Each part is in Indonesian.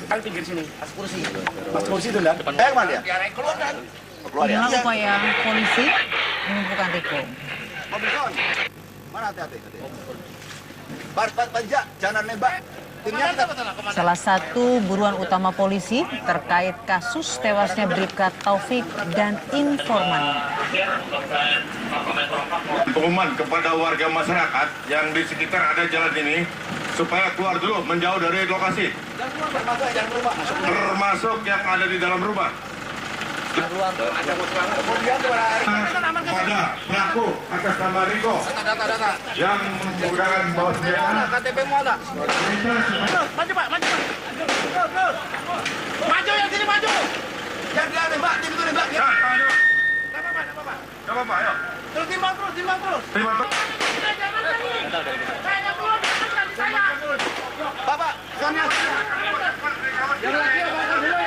Kan pinggir sini, pas kursi. Pas kursi itu enggak? Mana dia? Keluar kan? Inilah upaya polisi menumpukan Riko. Mobil kawan. Mana hati-hati? Banjak, jangan nembak. Timnya kita Salah satu buruan utama polisi terkait kasus tewasnya Bribka Taufik dan informannya. Pengumuman kepada warga masyarakat yang di sekitar ada jalan ini supaya keluar dulu, menjauh dari lokasi. Termasuk yang ada di dalam rumah. Pada pelaku atas nama Riko yang menggunakan bawa senjata. KTP mu ada? Maju Pak, maju. Maju yang sini maju. Yang dia nembak, tim itu nembak. Ya, maju. Enggak apa-apa. Gak apa-apa, ayo. Terus timbang terus. Terima kasih. Bapak, sana. Yang lagi apa dulu?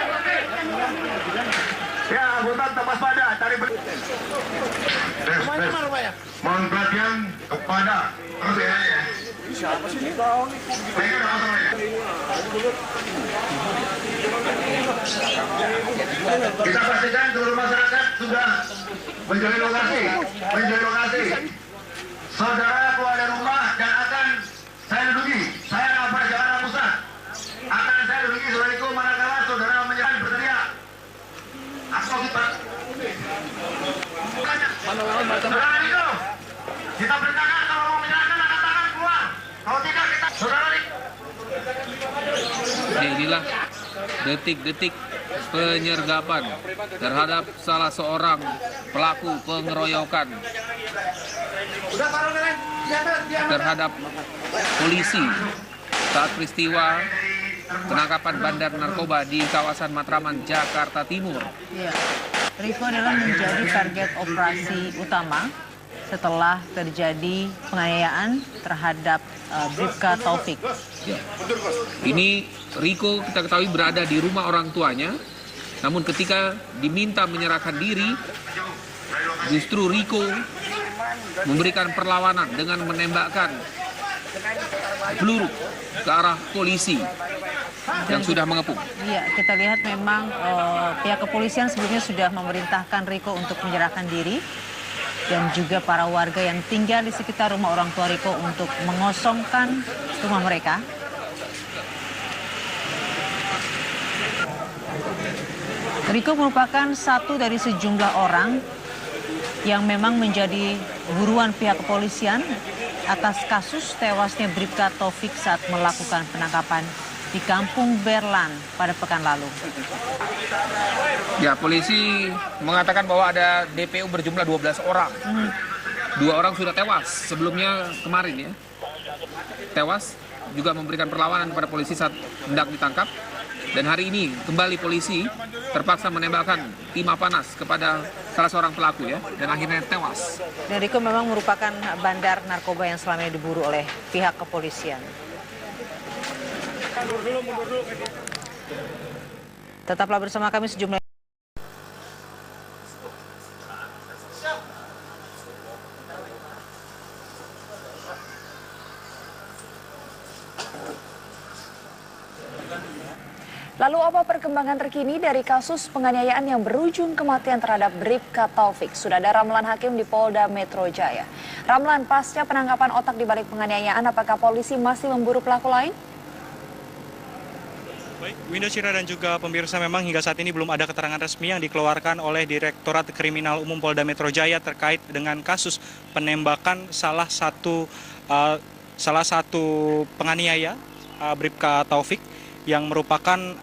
Ya, anggota tetap waspada. Cari Rumahnya mana rumahnya? mohon perhatian kepada Siapa sih ini? Tahu nih. kita pastikan seluruh masyarakat sudah menjauhi lokasi. Saudara keluar dari rumah dan akan saya duduki. Saya Kapolres Jakarta Pusat akan saya duduki Assalamualaikum manakala saudara menyerang berteriak. Apa kita? Mana lawan macam? Saudara itu, kita perintahkan kalau mau menyerahkan angkat tangan keluar. Kalau tidak kita saudara Inilah detik-detik penyergapan terhadap salah seorang pelaku pengeroyokan terhadap polisi saat peristiwa penangkapan bandar narkoba di kawasan Matraman, Jakarta Timur. Ya. Riko adalah menjadi target operasi utama setelah terjadi penganiayaan terhadap Bribka Taufik. Ya. Ini Riko kita ketahui berada di rumah orang tuanya, namun ketika diminta menyerahkan diri, justru Riko memberikan perlawanan dengan menembakkan peluru ke arah polisi yang sudah mengepung. Iya, kita lihat memang pihak kepolisian sebelumnya sudah memerintahkan Riko untuk menyerahkan diri dan juga para warga yang tinggal di sekitar rumah orang tua Riko untuk mengosongkan rumah mereka. Riko merupakan satu dari sejumlah orang yang memang menjadi buruan pihak kepolisian atas kasus tewasnya Bribka Taufik saat melakukan penangkapan di Kampung Berlan pada pekan lalu. Ya, polisi mengatakan bahwa ada DPO berjumlah 12 orang. 2 orang sudah tewas sebelumnya kemarin ya. Tewas juga memberikan perlawanan pada polisi saat hendak ditangkap. Dan hari ini kembali polisi terpaksa menembakkan timah panas kepada salah seorang pelaku ya, dan akhirnya tewas. Dan Riko memang merupakan bandar narkoba yang selama ini diburu oleh pihak kepolisian. Tetaplah bersama kami sejumlah. Lalu apa perkembangan terkini dari kasus penganiayaan yang berujung kematian terhadap Bribka Taufik? Sudah ada Ramlan Hakim di Polda Metro Jaya. Ramlan, pasca penangkapan otak di balik penganiayaan, apakah polisi masih memburu pelaku lain? Baik, Winda Cira dan juga pemirsa, memang hingga saat ini belum ada keterangan resmi yang dikeluarkan oleh Direktorat Kriminal Umum Polda Metro Jaya terkait dengan kasus penembakan salah satu penganiaya Bribka Taufik yang merupakan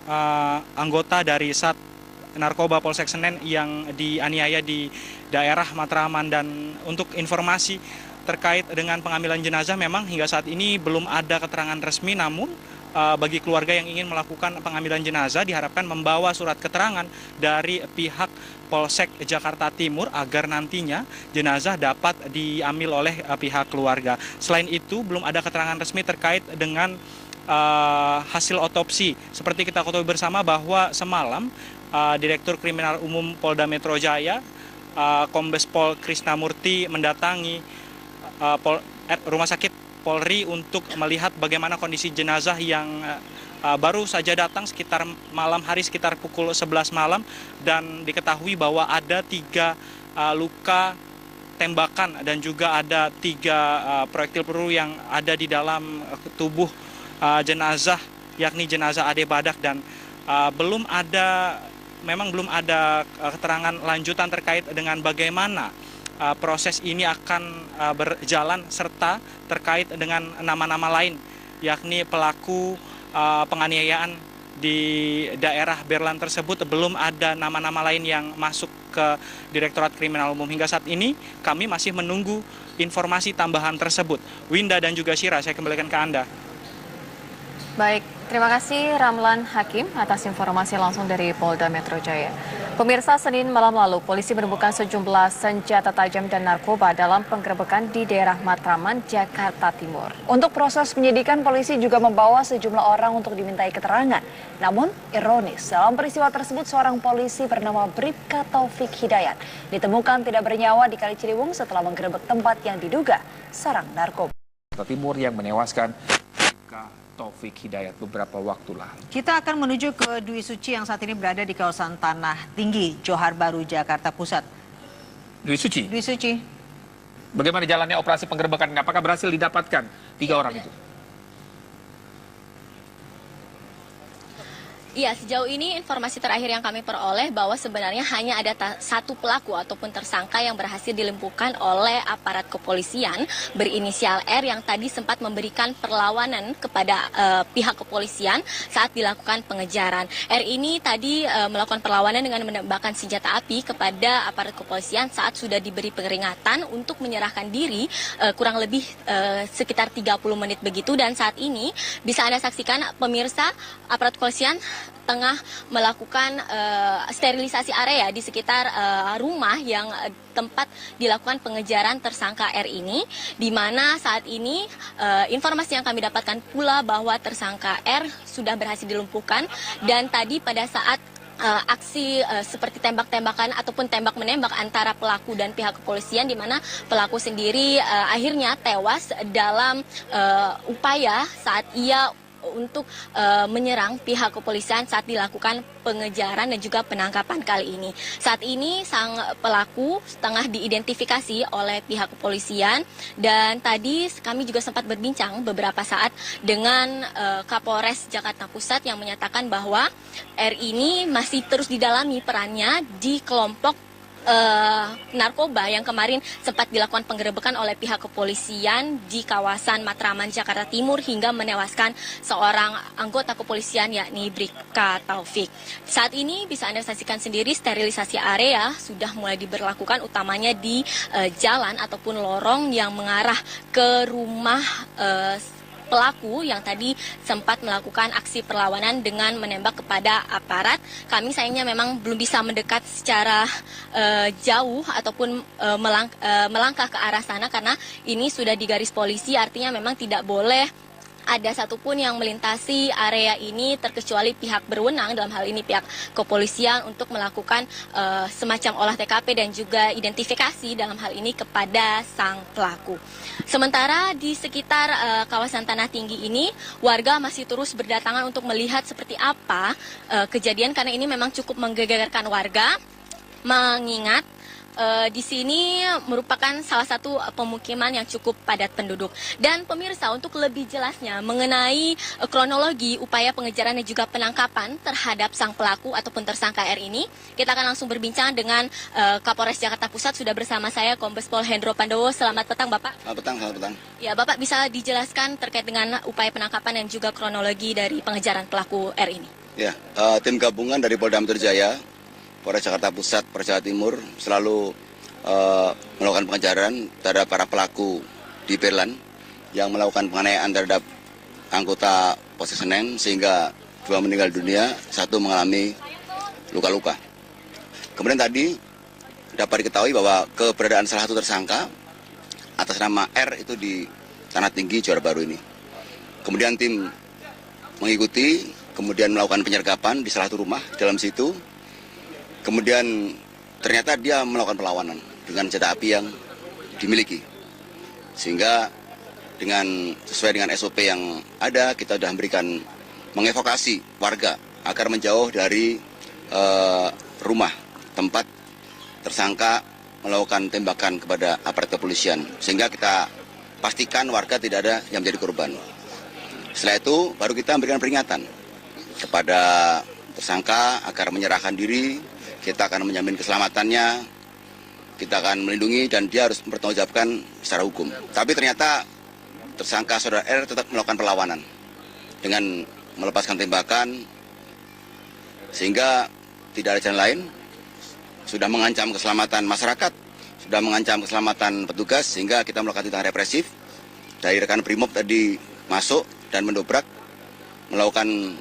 anggota dari Sat Narkoba Polsek Senen yang dianiaya di daerah Matraman. Dan untuk informasi terkait dengan pengambilan jenazah, memang hingga saat ini belum ada keterangan resmi, namun bagi keluarga yang ingin melakukan pengambilan jenazah diharapkan membawa surat keterangan dari pihak Polsek Jakarta Timur agar nantinya jenazah dapat diambil oleh pihak keluarga. Selain itu, belum ada keterangan resmi terkait dengan hasil otopsi. Seperti kita ketahui bersama bahwa semalam Direktur Kriminal Umum Polda Metro Jaya, Kombes Pol Krisnamurti, mendatangi Rumah Sakit Polri untuk melihat bagaimana kondisi jenazah yang baru saja datang sekitar malam hari, sekitar pukul 11 malam, dan diketahui bahwa ada 3 luka tembakan dan juga ada 3 proyektil peluru yang ada di dalam tubuh jenazah, yakni jenazah Ade Badak, dan memang belum ada keterangan lanjutan terkait dengan bagaimana proses ini akan berjalan, serta terkait dengan nama-nama lain, yakni pelaku penganiayaan di daerah Berlan tersebut. Belum ada nama-nama lain yang masuk ke Direktorat Kriminal Umum. Hingga saat ini kami masih menunggu informasi tambahan tersebut. Winda dan juga Syira, saya kembalikan ke Anda. Baik, terima kasih Ramlan Hakim atas informasi langsung dari Polda Metro Jaya. Pemirsa, Senin malam lalu polisi menemukan sejumlah senjata tajam dan narkoba dalam penggerebekan di daerah Matraman, Jakarta Timur. Untuk proses penyidikan, polisi juga membawa sejumlah orang untuk dimintai keterangan. Namun, ironis, dalam peristiwa tersebut seorang polisi bernama Bribka Taufik Hidayat ditemukan tidak bernyawa di Kali Ciliwung setelah menggerebek tempat yang diduga sarang narkoba. Jakarta Timur yang menewaskan Taufik Hidayat beberapa waktu lalu. Kita akan menuju ke Dwi Suci yang saat ini berada di kawasan Tanah Tinggi, Johar Baru, Jakarta Pusat. Dwi Suci, Dwi Suci. bagaimana jalannya operasi penggerebekan? Apakah berhasil didapatkan 3 orang itu? Iya, sejauh ini informasi terakhir yang kami peroleh bahwa sebenarnya hanya ada satu pelaku ataupun tersangka yang berhasil dilumpuhkan oleh aparat kepolisian berinisial R yang tadi sempat memberikan perlawanan kepada pihak kepolisian saat dilakukan pengejaran. R ini tadi melakukan perlawanan dengan menembakkan senjata api kepada aparat kepolisian saat sudah diberi peringatan untuk menyerahkan diri kurang lebih sekitar 30 menit begitu, dan saat ini bisa Anda saksikan pemirsa, aparat kepolisian tengah melakukan sterilisasi area di sekitar rumah yang tempat dilakukan pengejaran tersangka R ini, di mana saat ini informasi yang kami dapatkan pula bahwa tersangka R sudah berhasil dilumpuhkan, dan tadi pada saat aksi seperti tembak-tembakan ataupun tembak-menembak antara pelaku dan pihak kepolisian, di mana pelaku sendiri akhirnya tewas dalam upaya saat ia untuk menyerang pihak kepolisian saat dilakukan pengejaran dan juga penangkapan kali ini. Saat ini sang pelaku tengah diidentifikasi oleh pihak kepolisian, dan tadi kami juga sempat berbincang beberapa saat dengan Kapolres Jakarta Pusat yang menyatakan bahwa R ini masih terus didalami perannya di kelompok narkoba yang kemarin sempat dilakukan penggerebekan oleh pihak kepolisian di kawasan Matraman, Jakarta Timur, hingga menewaskan seorang anggota kepolisian yakni Bribka Taufik. Saat ini bisa Anda saksikan sendiri sterilisasi area sudah mulai diberlakukan, utamanya di jalan ataupun lorong yang mengarah ke rumah pelaku yang tadi sempat melakukan aksi perlawanan dengan menembak kepada aparat. Kami sayangnya memang belum bisa mendekat secara jauh ataupun melangkah ke arah sana karena ini sudah di garis polisi, artinya memang tidak boleh ada satupun yang melintasi area ini terkecuali pihak berwenang, dalam hal ini pihak kepolisian, untuk melakukan semacam olah TKP dan juga identifikasi dalam hal ini kepada sang pelaku. Sementara di sekitar kawasan Tanah Tinggi ini, warga masih terus berdatangan untuk melihat seperti apa kejadian, karena ini memang cukup menggegerkan warga, mengingat di sini merupakan salah satu pemukiman yang cukup padat penduduk. Dan pemirsa, untuk lebih jelasnya mengenai kronologi upaya pengejaran dan juga penangkapan terhadap sang pelaku ataupun tersangka R ini, kita akan langsung berbincang dengan Kapolres Jakarta Pusat. Sudah bersama saya Kombes Pol Hendro Pandowo. Selamat petang, Bapak. Selamat petang. Ya, Bapak bisa dijelaskan terkait dengan upaya penangkapan dan juga kronologi dari pengejaran pelaku R ini? Ya, tim gabungan dari Polda Metro Jaya, Polres Jakarta Pusat, Polres Jawa Timur selalu melakukan pengejaran terhadap para pelaku di Berlan yang melakukan penganiayaan terhadap anggota Polsek Senen, sehingga 2 meninggal dunia, 1 mengalami luka-luka. Kemudian tadi dapat diketahui bahwa keberadaan salah satu tersangka atas nama R itu di Tanah Tinggi, Johar Baru ini. Kemudian tim mengikuti, kemudian melakukan penyergapan di salah satu rumah di dalam situ. Kemudian ternyata dia melakukan perlawanan dengan senjata api yang dimiliki. Sehingga sesuai dengan SOP yang ada, kita sudah memberikan mengevokasi warga agar menjauh dari rumah tempat tersangka melakukan tembakan kepada aparat kepolisian, sehingga kita pastikan warga tidak ada yang menjadi korban. Setelah itu baru kita memberikan peringatan kepada tersangka agar menyerahkan diri. Kita akan menjamin keselamatannya, kita akan melindungi, dan dia harus mempertanggungjawabkan secara hukum. Tapi ternyata tersangka saudara R tetap melakukan perlawanan dengan melepaskan tembakan, sehingga tidak ada jalan lain. Sudah mengancam keselamatan masyarakat, sudah mengancam keselamatan petugas, sehingga kita melakukan tindakan represif. Dari rekan Brimob tadi masuk dan mendobrak, melakukan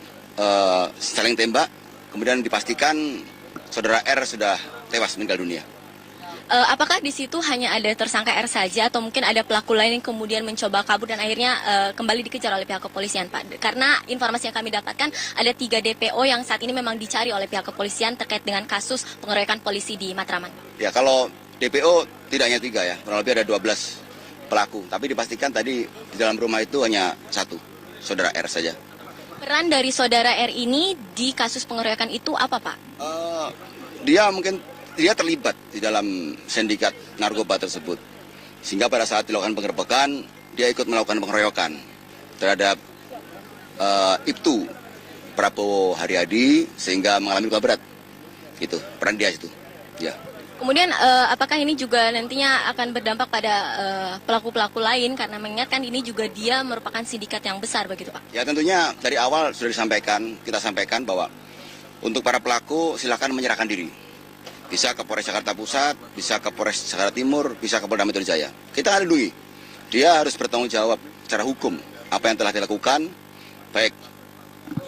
saling tembak, kemudian dipastikan saudara R sudah tewas meninggal dunia. Apakah di situ hanya ada tersangka R saja atau mungkin ada pelaku lain yang kemudian mencoba kabur dan akhirnya kembali dikejar oleh pihak kepolisian, Pak? Karena informasi yang kami dapatkan ada 3 DPO yang saat ini memang dicari oleh pihak kepolisian terkait dengan kasus pengeroyokan polisi di Matraman. Ya, kalau DPO tidak hanya 3 ya, kurang lebih ada 12 pelaku. Tapi dipastikan tadi di dalam rumah itu hanya 1, saudara R saja. Peran dari saudara R ini di kasus pengeroyokan itu apa, Pak? Dia terlibat di dalam sindikat narkoba tersebut. Sehingga pada saat dilakukan penggerbekan, dia ikut melakukan pengeroyokan terhadap Ibtu Prabowo Haryadi, sehingga mengalami luka berat. Itu peran dia itu. Ya. Kemudian apakah ini juga nantinya akan berdampak pada pelaku-pelaku lain, karena mengingatkan ini juga dia merupakan sindikat yang besar begitu, Pak? Ya, tentunya dari awal sudah kita sampaikan bahwa untuk para pelaku silakan menyerahkan diri. Bisa ke Polres Jakarta Pusat, bisa ke Polres Jakarta Timur, bisa ke Polda Metro Jaya. Kita akan lindungi. Dia harus bertanggung jawab secara hukum apa yang telah dilakukan, baik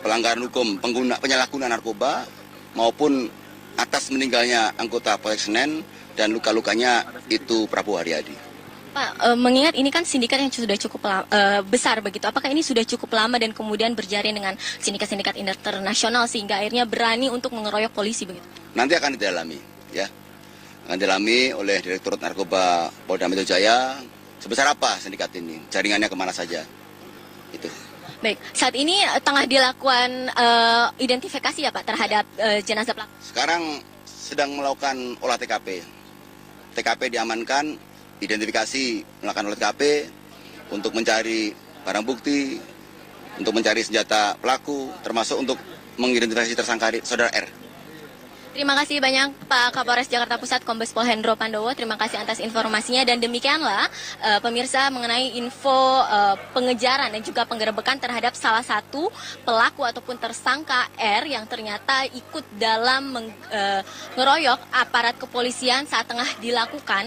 pelanggaran hukum penyalahgunaan narkoba maupun atas meninggalnya anggota Polsek Senen dan luka-lukanya itu Prabowo Haryadi. Pak, mengingat ini kan sindikat yang sudah cukup besar begitu, apakah ini sudah cukup lama dan kemudian berjaring dengan sindikat-sindikat internasional sehingga akhirnya berani untuk mengeroyok polisi begitu? Nanti akan didalami, ya. Akan didalami oleh Direktorat Narkoba Polda Metro Jaya, sebesar apa sindikat ini, jaringannya kemana saja, itu. Baik, saat ini tengah dilakukan identifikasi ya Pak terhadap jenazah pelaku? Sekarang sedang melakukan olah TKP. TKP diamankan, identifikasi melakukan olah TKP untuk mencari barang bukti, untuk mencari senjata pelaku, termasuk untuk mengidentifikasi tersangka saudara R. Terima kasih banyak Pak Kapolres Jakarta Pusat Kombes Pol Hendro Pandowo. Terima kasih atas informasinya, dan demikianlah pemirsa mengenai info pengejaran dan juga penggerebekan terhadap salah satu pelaku ataupun tersangka R yang ternyata ikut dalam mengeroyok aparat kepolisian saat tengah dilakukan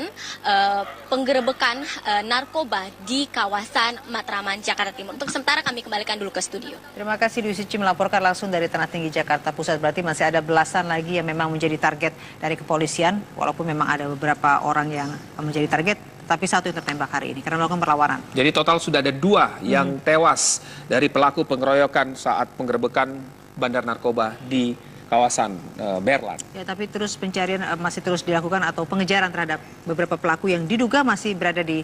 penggerebekan narkoba di kawasan Matraman, Jakarta Timur. Untuk sementara kami kembalikan dulu ke studio. Terima kasih Dwi Suci melaporkan langsung dari Tanah Tinggi Jakarta Pusat. Berarti masih ada belasan lagi yang memang menjadi target dari kepolisian, walaupun memang ada beberapa orang yang menjadi target, tapi 1 yang tertembak hari ini karena melakukan perlawanan. Jadi total sudah ada 2 yang tewas dari pelaku pengeroyokan saat penggerebekan bandar narkoba di kawasan Berlan. Ya, tapi terus pencarian masih terus dilakukan atau pengejaran terhadap beberapa pelaku yang diduga masih berada di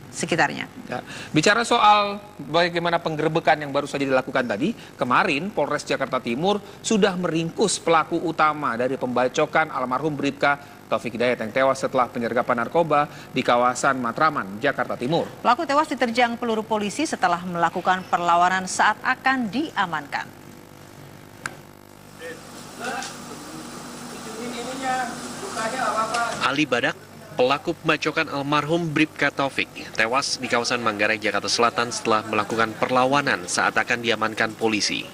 sekitarnya. Ya. Bicara soal bagaimana penggerebekan yang baru saja dilakukan tadi, kemarin Polres Jakarta Timur sudah meringkus pelaku utama dari pembacokan almarhum Bribka Taufik Hidayat yang tewas setelah penyergapan narkoba di kawasan Matraman, Jakarta Timur. Pelaku tewas diterjang peluru polisi setelah melakukan perlawanan saat akan diamankan. Ali Badak, pelaku pembacokan almarhum Bribka Taufik, tewas di kawasan Manggarai, Jakarta Selatan setelah melakukan perlawanan saat akan diamankan polisi.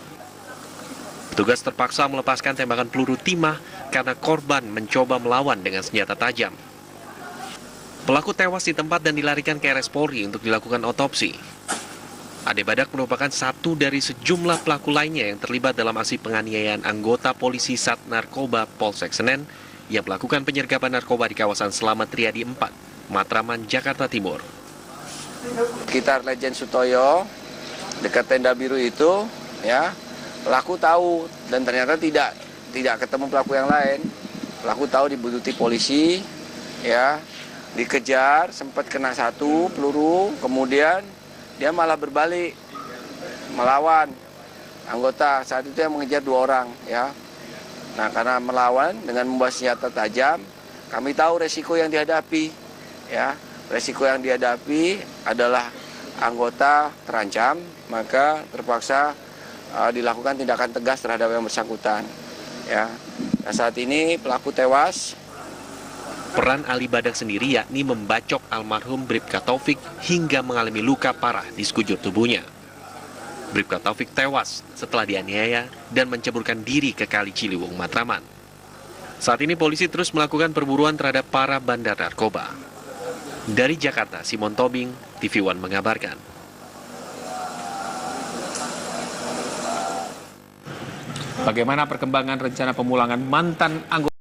Petugas terpaksa melepaskan tembakan peluru timah karena korban mencoba melawan dengan senjata tajam. Pelaku tewas di tempat dan dilarikan ke RS Polri untuk dilakukan otopsi. Ade Badak merupakan satu dari sejumlah pelaku lainnya yang terlibat dalam aksi penganiayaan anggota polisi Sat Narkoba Polsek Senen yang melakukan penyergapan narkoba di kawasan Slamet Riyadi 4, Matraman, Jakarta Timur. Sekitar Lejen Sutoyo, dekat tenda biru itu, ya, pelaku tahu dan ternyata tidak ketemu pelaku yang lain. Pelaku tahu dibututi polisi, ya, dikejar, sempat kena 1 peluru, kemudian dia malah berbalik melawan. anggota saat itu yang mengejar 2 orang, ya. Nah, karena melawan dengan membawa senjata tajam, kami tahu resiko yang dihadapi, ya. Resiko yang dihadapi adalah anggota terancam, maka terpaksa dilakukan tindakan tegas terhadap yang bersangkutan, ya. Nah, saat ini pelaku tewas. Peran Ali Badak sendiri yakni membacok almarhum Bribka Taufik hingga mengalami luka parah di sekujur tubuhnya. Bribka Taufik tewas setelah dianiaya dan menceburkan diri ke Kali Ciliwung, Matraman. Saat ini polisi terus melakukan perburuan terhadap para bandar narkoba. Dari Jakarta, Simon Tobing, TV One mengabarkan. Bagaimana perkembangan rencana pemulangan mantan anggota